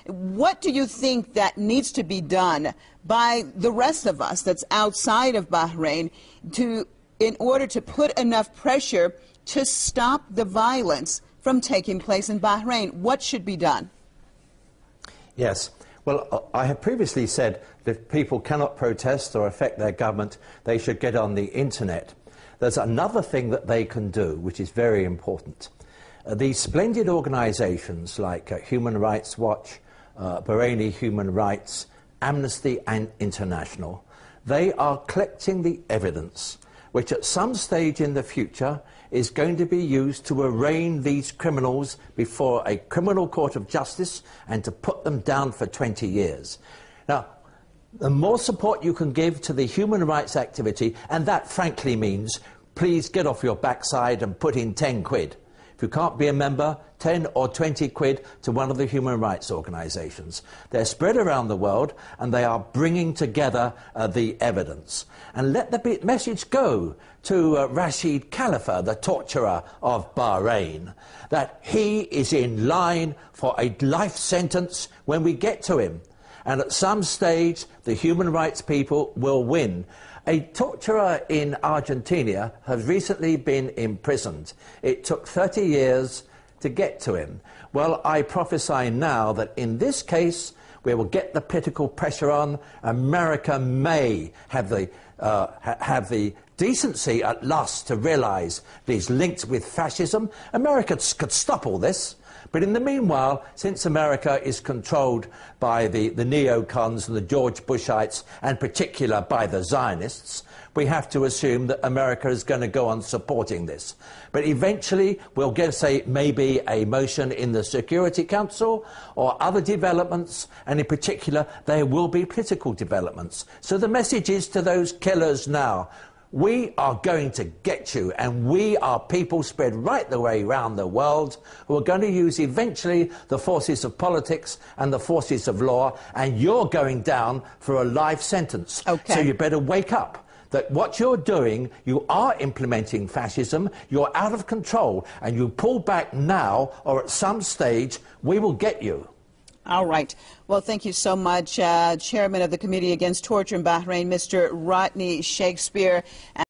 What do you think that needs to be done by the rest of us that's outside of Bahrain in order to put enough pressure to stop the violence from taking place in Bahrain? What should be done? Yes. Well, I have previously said that if people cannot protest or affect their government, they should get on the internet. There's another thing that they can do, which is very important. These splendid organisations like Human Rights Watch, Bahraini Human Rights, Amnesty International, they are collecting the evidence which at some stage in the future is going to be used to arraign these criminals before a criminal court of justice and to put them down for 20 years. Now, the more support you can give to the human rights activity, and that frankly means please get off your backside and put in 10 quid. If you can't be a member, 10 or 20 quid to one of the human rights organisations. They're spread around the world and they are bringing together the evidence. And let the message go to Rashid Khalifa, the torturer of Bahrain, that he is in line for a life sentence when we get to him. And at some stage, the human rights people will win. A torturer in Argentina has recently been imprisoned. It took 30 years to get to him. Well, I prophesy now that in this case, we will get the political pressure on. America may have the decency at last to realise that he's linked with fascism. America could stop all this. But in the meanwhile, since America is controlled by the neocons and the George Bushites, and in particular by the Zionists, we have to assume that America is going to go on supporting this. But eventually, we'll get, say, maybe a motion in the Security Council or other developments, and in particular, there will be political developments. So the message is to those killers now, we are going to get you, and we are people spread right the way around the world who are going to use eventually the forces of politics and the forces of law, and you're going down for a life sentence. Okay. So you better wake up. That what you're doing, you are implementing fascism, you're out of control, and you pull back now, or at some stage, we will get you. All right. Well, thank you so much, Chairman of the Committee Against Torture in Bahrain, Mr. Rodney Shakespeare.